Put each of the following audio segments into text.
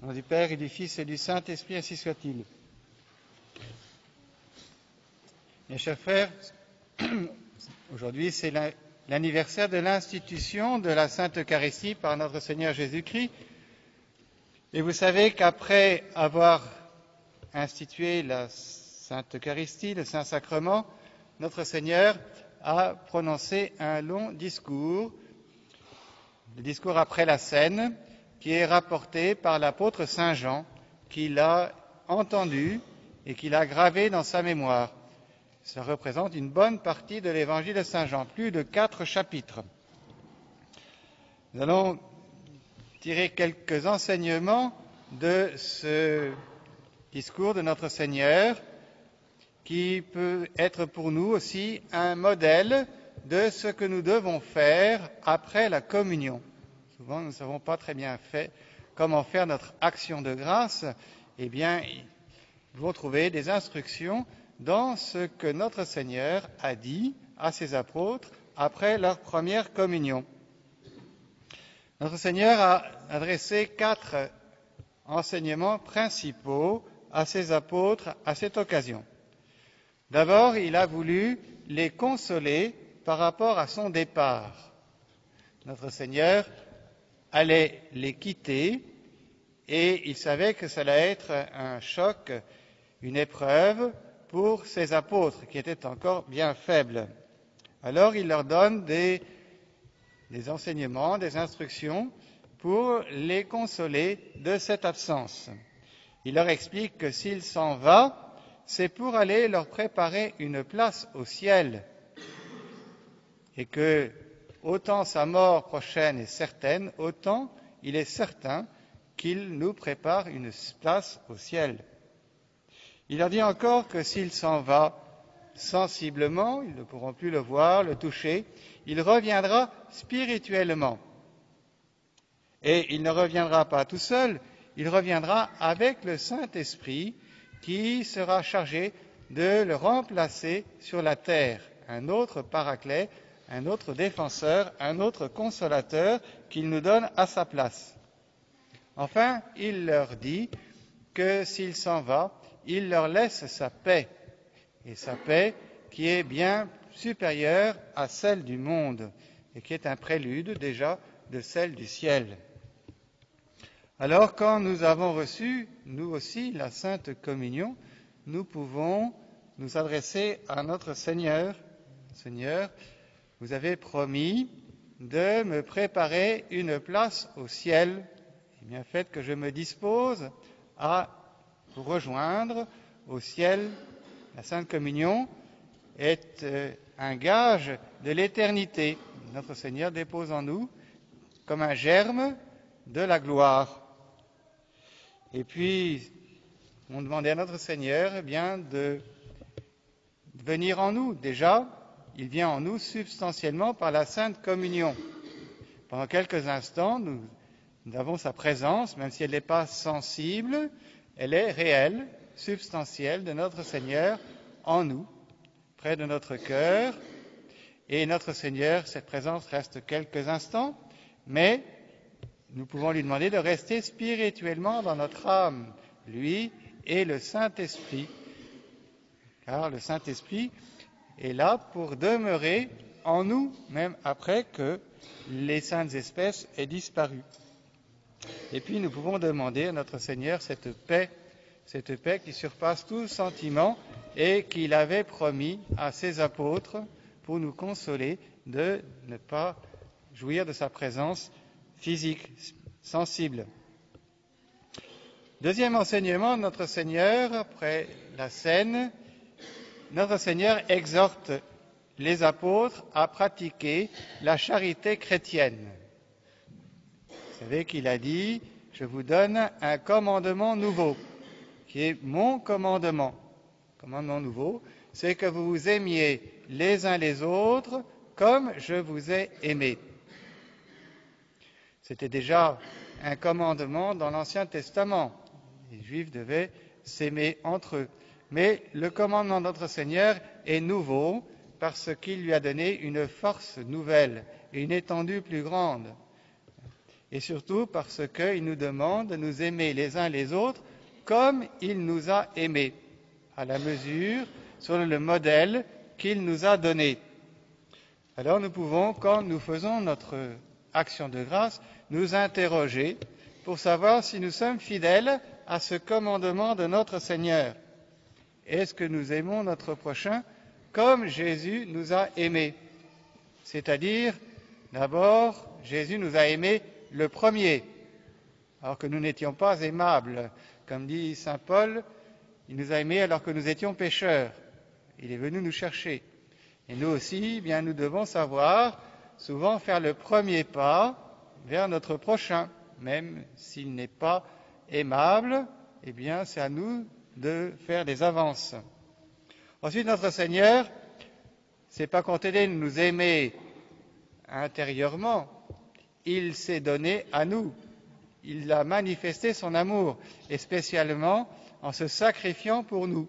Au nom du Père et du Fils et du Saint-Esprit, ainsi soit-il. Mes chers frères, aujourd'hui c'est l'anniversaire de l'institution de la Sainte Eucharistie par notre Seigneur Jésus-Christ. Et vous savez qu'après avoir institué la Sainte Eucharistie, le Saint-Sacrement, notre Seigneur a prononcé un long discours, le discours après la Cène, qui est rapporté par l'apôtre Saint Jean, qui l'a entendu et qui l'a gravé dans sa mémoire. Ça représente une bonne partie de l'évangile de Saint Jean, plus de 4 chapitres. Nous allons tirer quelques enseignements de ce discours de notre Seigneur, qui peut être pour nous aussi un modèle de ce que nous devons faire après la communion. Souvent, nous ne savons pas très bien comment faire notre action de grâce. Eh bien, nous devons trouver des instructions dans ce que notre Seigneur a dit à ses apôtres après leur première communion. Notre Seigneur a adressé 4 enseignements principaux à ses apôtres à cette occasion. D'abord, il a voulu les consoler par rapport à son départ. Notre Seigneur allait les quitter et il savait que ça allait être un choc, une épreuve pour ses apôtres qui étaient encore bien faibles. Alors il leur donne des enseignements, des instructions pour les consoler de cette absence. Il leur explique que s'il s'en va, c'est pour aller leur préparer une place au ciel et que autant sa mort prochaine est certaine, autant il est certain qu'il nous prépare une place au ciel. Il leur dit encore que s'il s'en va sensiblement, ils ne pourront plus le voir, le toucher, il reviendra spirituellement. Et il ne reviendra pas tout seul, il reviendra avec le Saint-Esprit qui sera chargé de le remplacer sur la terre, un autre paraclet, un autre défenseur, un autre consolateur qu'il nous donne à sa place. Enfin, il leur dit que s'il s'en va, il leur laisse sa paix, et sa paix qui est bien supérieure à celle du monde, et qui est un prélude déjà de celle du ciel. Alors, quand nous avons reçu, nous aussi, la Sainte Communion, nous pouvons nous adresser à notre Seigneur. Seigneur, vous avez promis de me préparer une place au ciel. Eh bien, faites que je me dispose à vous rejoindre au ciel. La Sainte Communion est un gage de l'éternité. Notre Seigneur dépose en nous comme un germe de la gloire. Et puis, on demandait à notre Seigneur eh bien, de venir en nous. Déjà, il vient en nous substantiellement par la Sainte Communion. Pendant quelques instants, nous avons sa présence, même si elle n'est pas sensible, elle est réelle, substantielle de notre Seigneur en nous, près de notre cœur. Et notre Seigneur, cette présence reste quelques instants, mais nous pouvons lui demander de rester spirituellement dans notre âme, lui et le Saint-Esprit. Car le Saint-Esprit est là pour demeurer en nous, même après que les saintes espèces aient disparu. Et puis nous pouvons demander à notre Seigneur cette paix qui surpasse tout sentiment et qu'il avait promis à ses apôtres pour nous consoler de ne pas jouir de sa présence physique, sensible. Deuxième enseignement de notre Seigneur, après la Cène, notre Seigneur exhorte les apôtres à pratiquer la charité chrétienne. Vous savez qu'il a dit, je vous donne un commandement nouveau, qui est mon commandement. Commandement nouveau, c'est que vous vous aimiez les uns les autres comme je vous ai aimés. C'était déjà un commandement dans l'Ancien Testament. Les Juifs devaient s'aimer entre eux. Mais le commandement de notre Seigneur est nouveau parce qu'il lui a donné une force nouvelle et une étendue plus grande. et surtout parce qu'il nous demande de nous aimer les uns les autres comme il nous a aimés, à la mesure, selon le modèle qu'il nous a donné. Alors nous pouvons, quand nous faisons notre action de grâce, nous interroger pour savoir si nous sommes fidèles à ce commandement de notre Seigneur. Est-ce que nous aimons notre prochain comme Jésus nous a aimés? C'est-à-dire, d'abord, Jésus nous a aimés le premier, alors que nous n'étions pas aimables. Comme dit saint Paul, il nous a aimés alors que nous étions pécheurs. Il est venu nous chercher. Et nous aussi, bien, nous devons savoir souvent faire le premier pas vers notre prochain, même s'il n'est pas aimable, eh bien, c'est à nous de faire des avances. Ensuite, notre Seigneur, c'est pas contenté de nous aimer intérieurement, il s'est donné à nous. Il a manifesté son amour, et spécialement en se sacrifiant pour nous.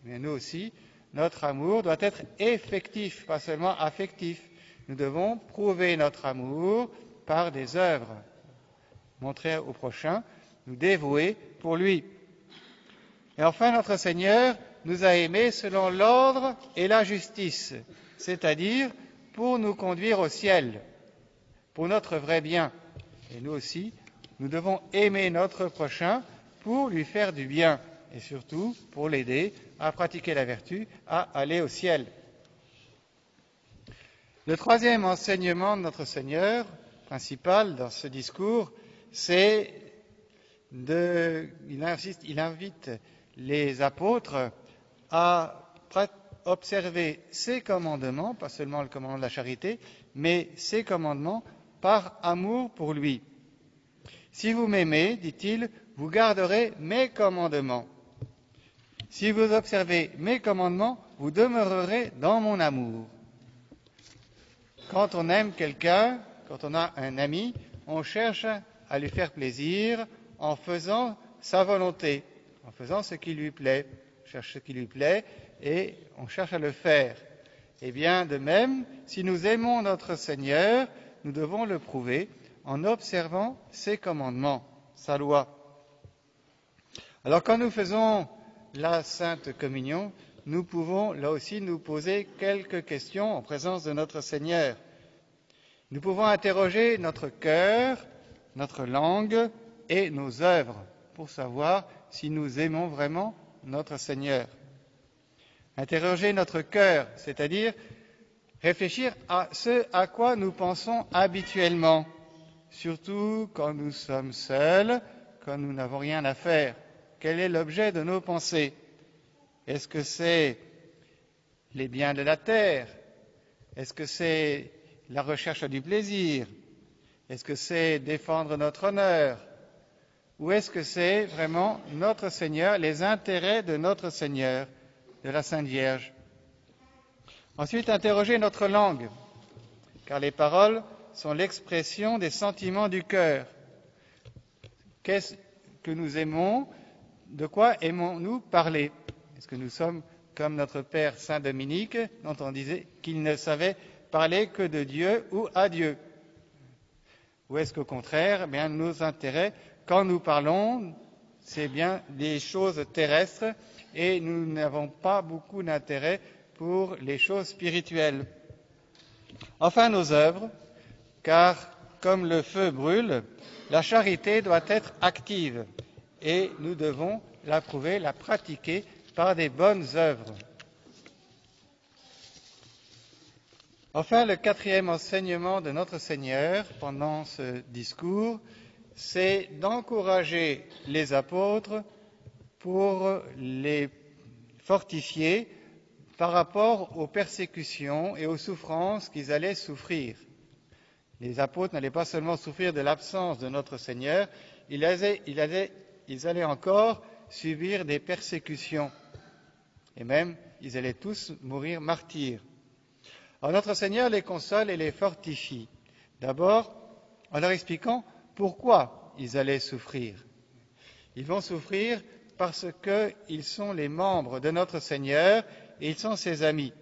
Mais nous aussi, notre amour doit être effectif, pas seulement affectif. Nous devons prouver notre amour par des œuvres, montrer au prochain, nous dévouer pour lui. Et enfin, notre Seigneur nous a aimés selon l'ordre et la justice, c'est-à-dire pour nous conduire au ciel, pour notre vrai bien. Et nous aussi, nous devons aimer notre prochain pour lui faire du bien et surtout pour l'aider à pratiquer la vertu, à aller au ciel. Le troisième enseignement de notre Seigneur, principal dans ce discours, c'est il invite les apôtres à observer ses commandements, pas seulement le commandement de la charité, mais ses commandements par amour pour lui. Si vous m'aimez, dit-il, vous garderez mes commandements. Si vous observez mes commandements, vous demeurerez dans mon amour. Quand on aime quelqu'un, quand on a un ami, on cherche à lui faire plaisir en faisant sa volonté, en faisant ce qui lui plaît. On cherche ce qui lui plaît et on cherche à le faire. Et bien, de même, si nous aimons notre Seigneur, nous devons le prouver en observant ses commandements, sa loi. Alors, quand nous faisons la Sainte Communion, nous pouvons là aussi nous poser quelques questions en présence de notre Seigneur. Nous pouvons interroger notre cœur, notre langue et nos œuvres pour savoir si nous aimons vraiment notre Seigneur. Interroger notre cœur, c'est-à-dire réfléchir à ce à quoi nous pensons habituellement, surtout quand nous sommes seuls, quand nous n'avons rien à faire. Quel est l'objet de nos pensées? Est-ce que c'est les biens de la terre? Est-ce que c'est la recherche du plaisir? Est-ce que c'est défendre notre honneur? Ou est-ce que c'est vraiment notre Seigneur, les intérêts de notre Seigneur, de la Sainte Vierge? Ensuite, interroger notre langue, car les paroles sont l'expression des sentiments du cœur. Qu'est-ce que nous aimons? De quoi aimons-nous parler? Est-ce que nous sommes comme notre Père Saint Dominique, dont on disait qu'il ne savait parler que de Dieu ou à Dieu? Ou est-ce qu'au contraire, eh bien, nos intérêts, quand nous parlons, c'est bien des choses terrestres et nous n'avons pas beaucoup d'intérêt pour les choses spirituelles? Enfin, nos œuvres, car comme le feu brûle, la charité doit être active et nous devons l'approuver, la pratiquer par des bonnes œuvres. Enfin, le quatrième enseignement de notre Seigneur pendant ce discours, c'est d'encourager les apôtres pour les fortifier par rapport aux persécutions et aux souffrances qu'ils allaient souffrir. Les apôtres n'allaient pas seulement souffrir de l'absence de notre Seigneur, ils allaient encore subir des persécutions. Et même, ils allaient tous mourir martyrs. Alors notre Seigneur les console et les fortifie. D'abord, en leur expliquant pourquoi ils allaient souffrir. Ils vont souffrir parce qu'ils sont les membres de notre Seigneur et ils sont ses amis.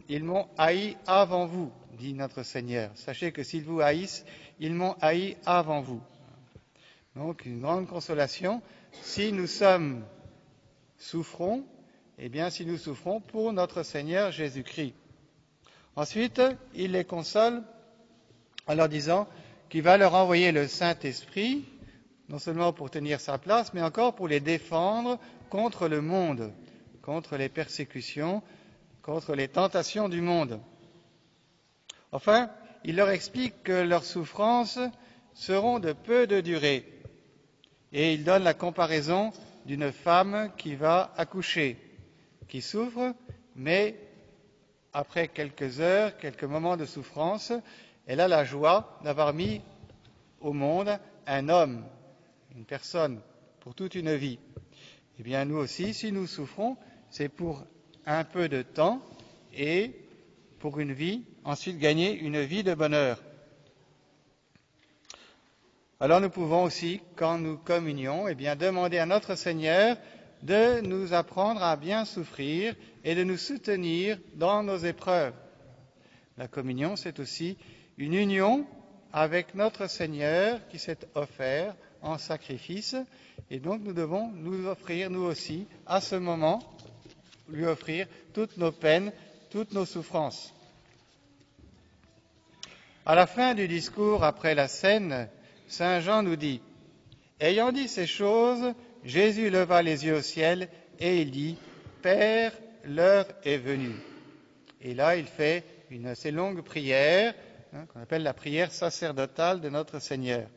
Ils m'ont haï avant vous, dit notre Seigneur. Sachez que s'ils vous haïssent, ils m'ont haï avant vous. Donc, une grande consolation. Si nous souffrons, eh bien, si nous souffrons pour notre Seigneur Jésus-Christ. Ensuite, il les console en leur disant qu'il va leur envoyer le Saint-Esprit, non seulement pour tenir sa place, mais encore pour les défendre contre le monde, contre les persécutions, contre les tentations du monde. Enfin, il leur explique que leurs souffrances seront de peu de durée. Et il donne la comparaison d'une femme qui va accoucher, qui souffre, mais après quelques heures, quelques moments de souffrance, elle a la joie d'avoir mis au monde un homme, une personne, pour toute une vie. Eh bien, nous aussi, si nous souffrons, c'est pour un peu de temps et pour une vie, ensuite gagner une vie de bonheur. Alors nous pouvons aussi, quand nous communions, eh bien, demander à notre Seigneur de nous apprendre à bien souffrir et de nous soutenir dans nos épreuves. La communion, c'est aussi une union avec notre Seigneur qui s'est offert en sacrifice, et donc nous devons nous offrir, nous aussi, à ce moment, lui offrir toutes nos peines, toutes nos souffrances. À la fin du discours après la scène, Saint Jean nous dit, « Ayant dit ces choses, Jésus leva les yeux au ciel et il dit, « Père, l'heure est venue. » Et là, il fait une assez longue prière, qu'on appelle la prière sacerdotale de notre Seigneur.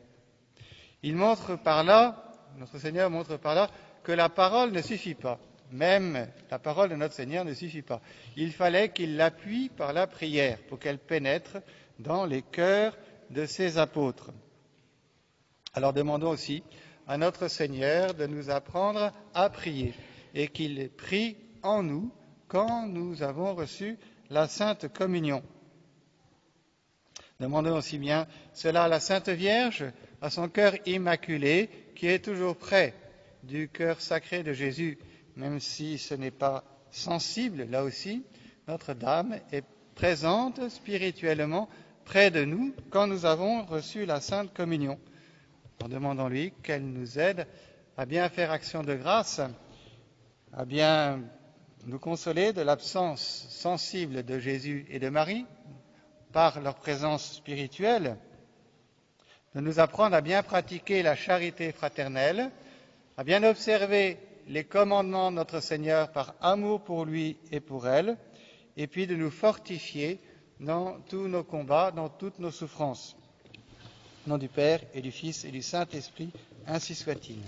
Notre Seigneur montre par là que la parole ne suffit pas. Même la parole de notre Seigneur ne suffit pas. Il fallait qu'il l'appuie par la prière pour qu'elle pénètre dans les cœurs de ses apôtres. Alors demandons aussi à notre Seigneur de nous apprendre à prier et qu'il prie en nous quand nous avons reçu la Sainte Communion. Demandons aussi bien cela à la Sainte Vierge, à son cœur immaculé qui est toujours près du cœur sacré de Jésus, même si ce n'est pas sensible, là aussi, Notre-Dame est présente spirituellement près de nous quand nous avons reçu la Sainte Communion. En demandant-lui qu'elle nous aide à bien faire action de grâce, à bien nous consoler de l'absence sensible de Jésus et de Marie par leur présence spirituelle, de nous apprendre à bien pratiquer la charité fraternelle, à bien observer les commandements de notre Seigneur par amour pour lui et pour elle, et puis de nous fortifier dans tous nos combats, dans toutes nos souffrances. Au nom du Père et du Fils et du Saint-Esprit, ainsi soit-il.